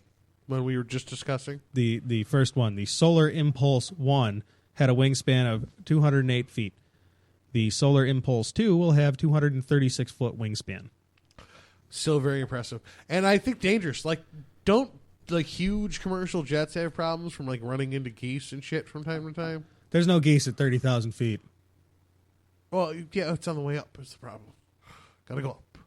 one we were just discussing? The first one, the Solar Impulse 1, had a wingspan of 208 feet. The Solar Impulse 2 will have 236-foot wingspan. Still very impressive. And I think dangerous. Don't huge commercial jets have problems from running into geese and shit from time to time? There's no geese at 30,000 feet. Well, yeah, it's on the way up is the problem. Gotta go up.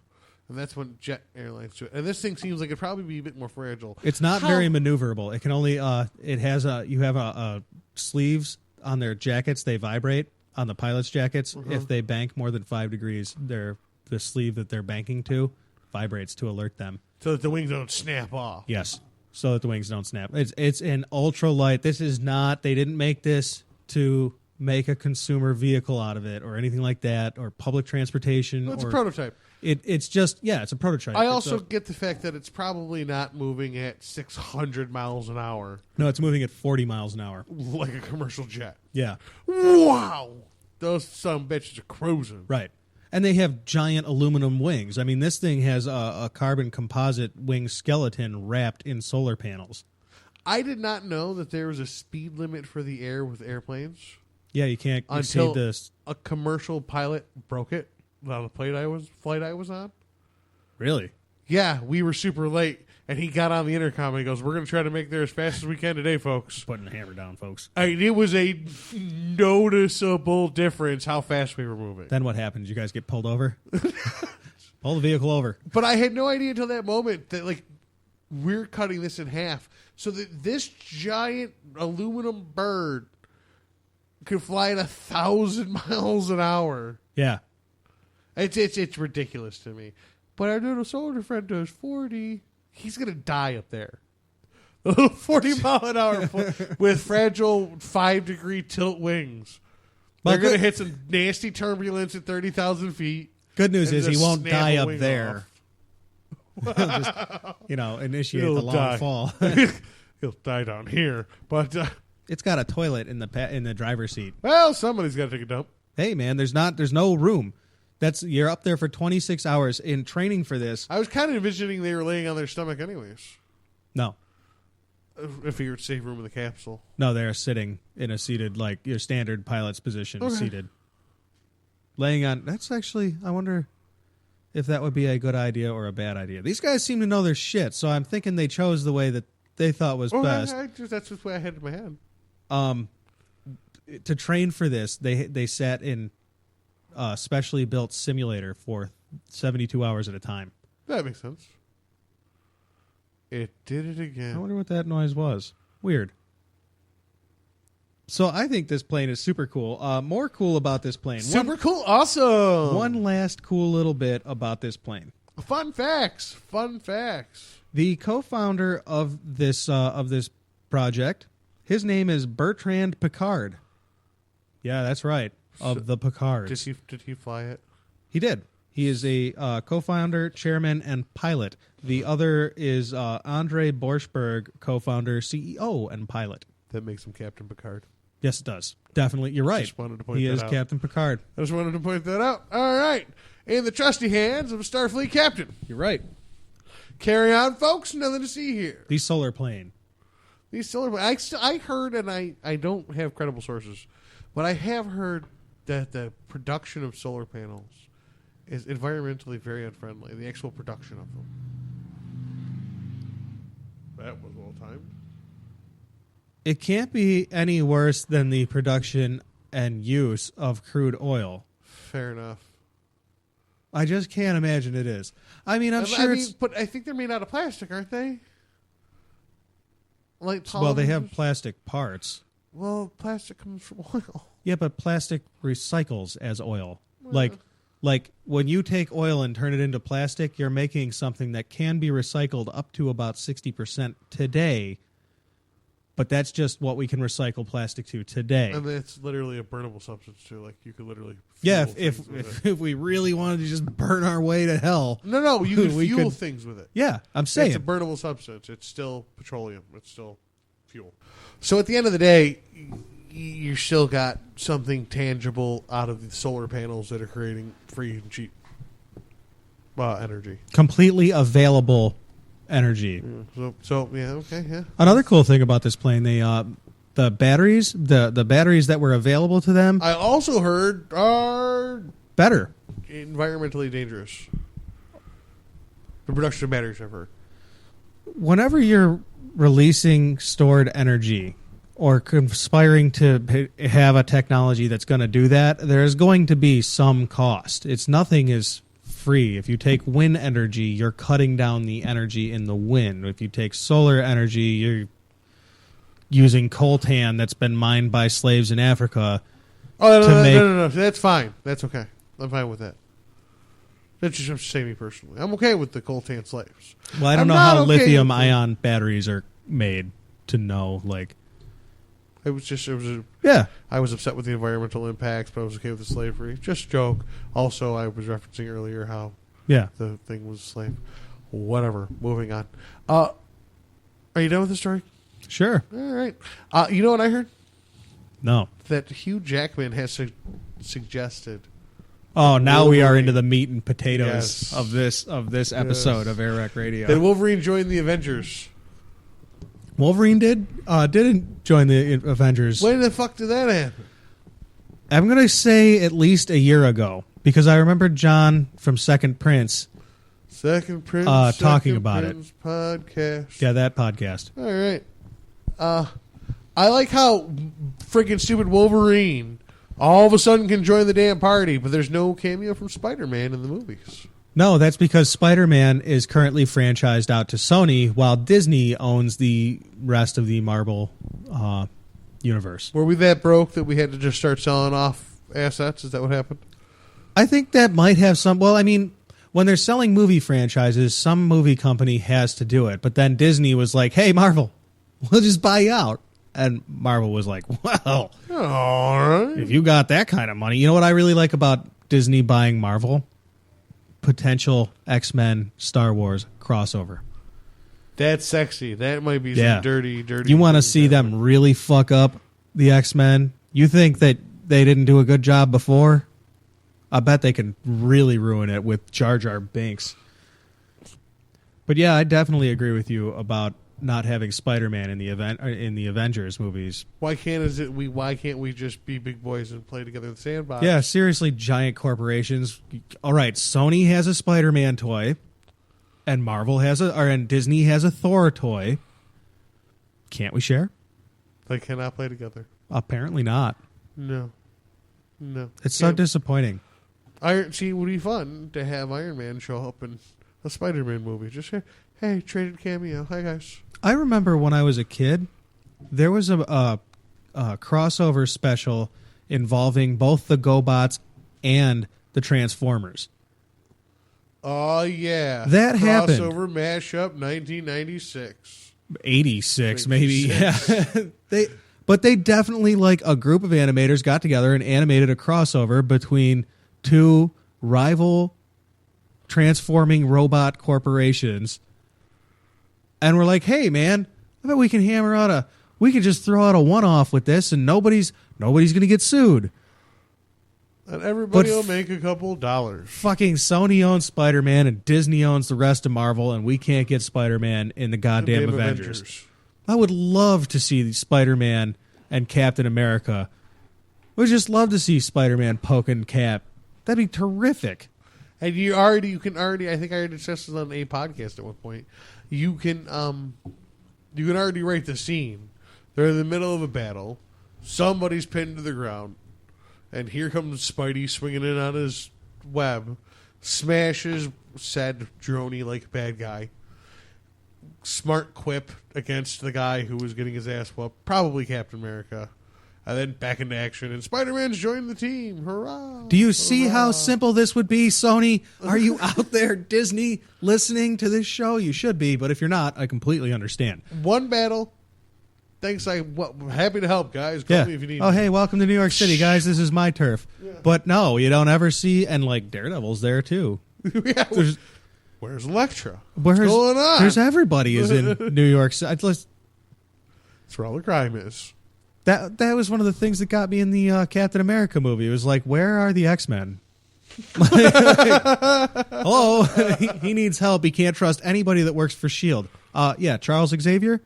And that's when jet airlines do it. And this thing seems like it'd probably be a bit more fragile. It's not very maneuverable. It can only it has you have a sleeves on their jackets. They vibrate on the pilot's jackets. If they bank more than 5 degrees, the sleeve that they're banking to vibrates to alert them. So that the wings don't snap off. Yes, so that the wings don't snap. It's an ultralight. This is not. They didn't make this to make a consumer vehicle out of it or anything like that or public transportation. Well, it's a prototype. It's just it's a prototype. I also get the fact that it's probably not moving at 600 miles an hour. No, it's moving at 40 miles an hour. Like a commercial jet. Yeah. Wow. Those some bitches are cruising. Right. And they have giant aluminum wings. I mean, this thing has a carbon composite wing skeleton wrapped in solar panels. I did not know that there was a speed limit for the air with airplanes. Yeah, you can't until exceed this. A commercial pilot broke it on the flight I was on. Really? Yeah, we were super late, and he got on the intercom and he goes, "We're going to try to make there as fast as we can today, folks." Putting the hammer down, folks. I mean, it was a noticeable difference how fast we were moving. Then what happened? Did you guys get pulled over? Pull the vehicle over. But I had no idea until that moment that we're cutting this in half, so that this giant aluminum bird could fly at 1,000 miles an hour. Yeah. It's ridiculous to me. But our little soldier friend does 40. He's going to die up there. 40-mile-an-hour with fragile 5-degree tilt wings. Well, They're going to good- hit some nasty turbulence at 30,000 feet. Good news and is he just won't snap die a up wing there. off. Just, initiate He'll the long die. fall. He'll die down here. But, It's got a toilet in the driver's seat. well, somebody's got to take a dump. Hey man, there's no room. You're up there for 26 hours in training for this. I was kind of envisioning they were laying on their stomach anyways. No. I figured save room in the capsule. No, they're sitting in a seated, like your standard pilot's position, Okay. seated. Laying on. That's actually, I wonder if that would be a good idea or a bad idea. These guys seem to know their shit, so I'm thinking they chose the way that they thought was best. That's just the way I had in my head. To train for this, they sat in a specially built simulator for 72 hours at a time. That makes sense. It did it I again. wonder what that noise was. Weird. So I think this plane is super cool. More cool about this plane. Super cool. Awesome. One last cool little bit about this plane. Fun facts. Fun facts. The co-founder of this project, his name is Bertrand Piccard. Yeah, that's right. Of the Piccards. Did he fly it? He did. He is a co-founder, chairman, and pilot. The other is Andre Borschberg, co-founder, CEO, and pilot. That makes him Captain Picard. Yes, it does. Definitely. You're right. Just wanted to point he that is out. Captain Picard. I just wanted to point that out. All right. In the trusty hands of a Starfleet captain. You're right. Carry on, folks. Nothing to see here. The solar plane. These solar. I heard, and I don't have credible sources, but I have heard that the production of solar panels is environmentally very unfriendly. The actual production of them. That was well timed. It can't be any worse than the production and use of crude oil. Fair enough. I just can't imagine it is. I mean, I'm sure it's... but I think they're made out of plastic, aren't they? Like Well, they have polymers? plastic parts. Well, plastic comes from oil. Yeah, but plastic recycles as oil. Like when you take oil and turn it into plastic, you're making something that can be recycled up to about 60% today. But that's just what we can recycle plastic to today. And it's literally a burnable substance too. Like you could literally. Yeah, fuel if things with if we really wanted to just burn our way to hell. no, you could we fuel could- things with it. Yeah, I'm saying. It's a burnable substance. It's still petroleum. It's still fuel. So at the end of the day, you still got something tangible out of the solar panels that are creating free and cheap energy. Completely available energy. So yeah, okay, yeah. Another cool thing about this plane, the batteries, the batteries that were available to them, I also heard are better. environmentally dangerous. The production of batteries, I've heard. Whenever you're releasing stored energy or conspiring to have a technology that's going to do that, there is going to be some cost. Nothing is free. If you take wind energy, you're cutting down the energy in the wind. If you take solar energy, you're using coltan that's been mined by slaves in Africa. Oh, To make- no. That's fine. That's okay. I'm fine with that. That's just say me personally. I'm okay with the coltan slaves. Well, I don't I'm know not how okay with lithium-ion batteries are made to know, like... I was upset with the environmental impacts, but I was okay with the slavery. Just a joke. Also, I was referencing earlier how Yeah. the thing was a slave. Whatever. Moving on. Are you done with the story? Sure. All right. You know what I heard? No. That Hugh Jackman has suggested. Oh, now we are Wolverine. into the meat and potatoes Yes. of this episode of Airrack Radio. That Wolverine joined the Avengers. Wolverine didn't join the Avengers. When the fuck did that happen? I'm going to say at least a year ago because I remember John from Second Prince. Second Prince. Talking Second about Prince podcast. Yeah, that podcast. All right. I like how freaking stupid Wolverine all of a sudden can join the damn party, but there's no cameo from Spider-Man in the movies. No, that's because Spider-Man is currently franchised out to Sony while Disney owns the rest of the Marvel universe. Were we that broke that we had to just start selling off assets? Is that what happened? I think that might have some... Well, I mean, when they're selling movie franchises, some movie company has to do it. But then Disney was like, hey, Marvel, We'll just buy you out. And Marvel was like, well, All right. if you got that kind of money. You know what I really like about Disney buying Marvel? Potential X-Men Star Wars crossover. That's sexy. That might be Yeah. some dirty. You want to see them really fuck up the X-Men? You think that they didn't do a good job before? I bet they can really ruin it with Jar Jar Binks. But yeah, I definitely agree with you about not having Spider-Man in the Avengers movies. Why can't we just be big boys and play together in the sandbox? Yeah, seriously, giant corporations. All right, Sony has a Spider-Man toy, and and Disney has a Thor toy. Can't we share? They cannot play together. Apparently not. No. It's so disappointing. See, it would be fun to have Iron Man show up in a Spider-Man movie. Just hey, traded cameo. Hi, guys. I remember when I was a kid, there was a crossover special involving both the GoBots and the Transformers. Oh, yeah. That happened. Crossover mashup 1996. 86, maybe. Yeah. But they definitely, like, a group of animators got together and animated a crossover between two rival transforming robot corporations. And we're like, hey, man, I bet we can we can just throw out a one-off with this and nobody's going to get sued. And everybody will make a couple dollars. Fucking Sony owns Spider-Man and Disney owns the rest of Marvel, and we can't get Spider-Man in the goddamn Avengers. I would love to see Spider-Man and Captain America. I would just love to see Spider-Man poking Cap. That'd be terrific. And you can already, I think I already discussed this on a podcast at one point. You can already write the scene. They're in the middle of a battle. Somebody's pinned to the ground. And here comes Spidey swinging in on his web. Smashes said droney like bad guy. Smart quip against the guy who was getting his ass whooped. Probably Captain America. And then back into action. And Spider-Man's joined the team. Hurrah! Do you see how simple this would be, Sony? Are you out there, Disney, listening to this show? You should be, but if you're not, I completely understand. One battle. Thanks. Happy to help, guys. Call me if you need Oh, me. hey, welcome to New York City, guys. This is my turf. Yeah. But no, you don't ever see, and like Daredevil's there too. Yeah, where's Elektra? What's going on? There's everybody is in New York City. That's where all the crime is. That was one of the things that got me in the Captain America movie. It was like, where are the X-Men? Hello, he needs help. He can't trust anybody that works for S.H.I.E.L.D. Yeah, Charles Xavier.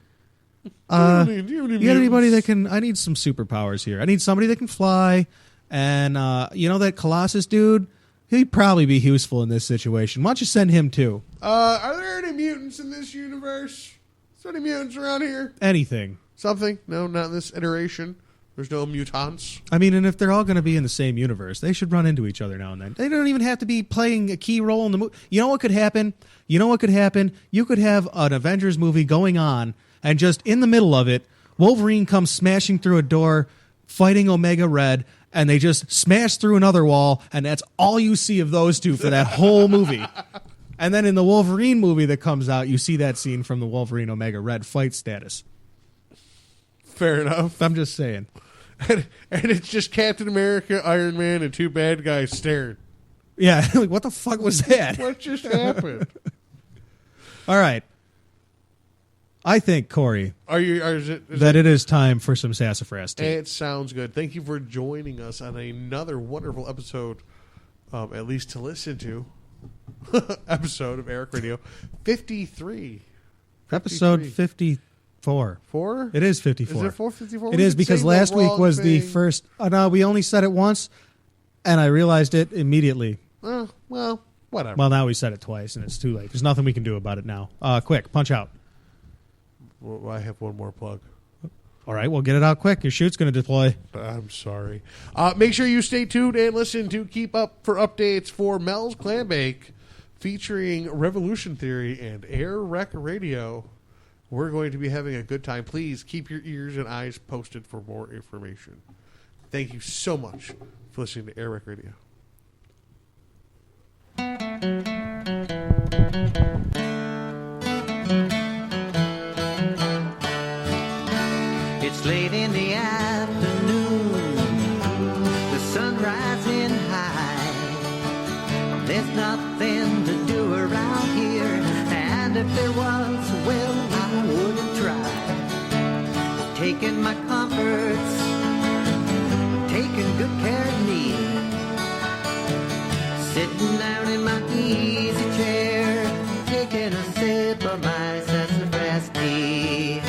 You got anybody that can? I need some superpowers here. I need somebody that can fly, and you know that Colossus dude. He'd probably be useful in this situation. Why don't you send him too? Are there any mutants in this universe? Is there any mutants around here? Anything. Something? No, not in this iteration. There's no mutants. I mean, and if they're all going to be in the same universe, they should run into each other now and then. They don't even have to be playing a key role in the movie. You know what could happen? You could have an Avengers movie going on, and just in the middle of it, Wolverine comes smashing through a door, fighting Omega Red, and they just smash through another wall, and that's all you see of those two for that whole movie. And then in the Wolverine movie that comes out, you see that scene from the Wolverine Omega Red fight status. Fair enough. I'm just saying. And it's just Captain America, Iron Man, and two bad guys staring. Yeah, like, what the fuck was that? What just happened? All right. I think, Corey, it is time for some sassafras tea. It sounds good. Thank you for joining us on another wonderful episode, at least to listen to, episode of Eric Radio 53. Episode 54. 4? It is 54. Is it 454? It is because last week was the first. Oh, no, we only said it once, and I realized it immediately. Well, whatever. Well, now we said it twice, and it's too late. There's nothing we can do about it now. Quick, punch out. Well, I have one more plug. All right, well, get it out quick. Your shoot's going to deploy. I'm sorry. Make sure you stay tuned and listen to keep up for updates for Mel's Clam Bake, featuring Revolution Theory and Air Rec Radio. We're going to be having a good time. Please keep your ears and eyes posted for more information. Thank you so much for listening to Air Rec Radio. There's nothing to do around here, and if there was, well, I wouldn't try. Taking my comforts, taking good care of me, sitting down in my easy chair, taking a sip of my sassafras tea.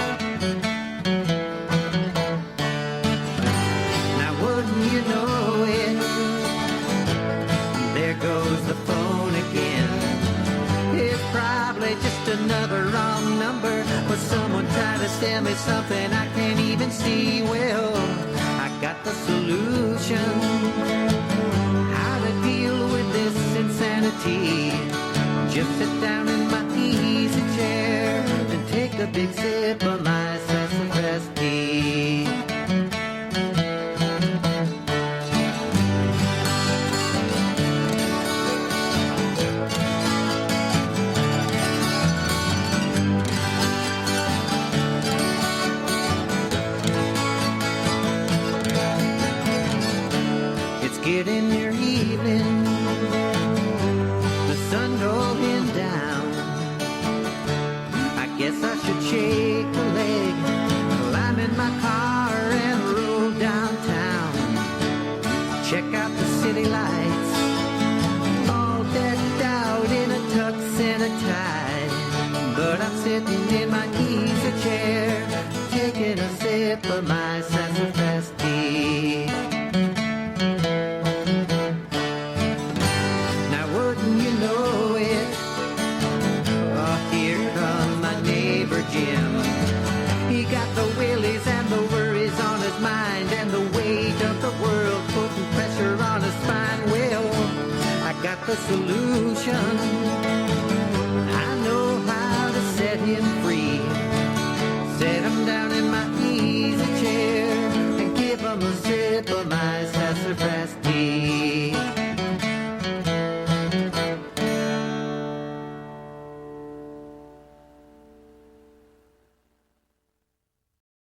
Now wouldn't you know it, there goes the phone again. It's probably just another wrong number, or someone trying to sell me something I can't even see. Well, I got the solution, how to deal with this insanity. Just sit down in my easy chair and take a big sip of my sassafras tea. Getting near evening, the sun going down. I guess I should shake a leg, climb in my car and roll downtown. Check out the city lights, all decked out in a tux and a tie. But I'm sitting in my easy chair, taking a sip of my sassafras tea. Jim, he got the willies and the worries on his mind, and the weight of the world putting pressure on his spine. Well, I got the solution,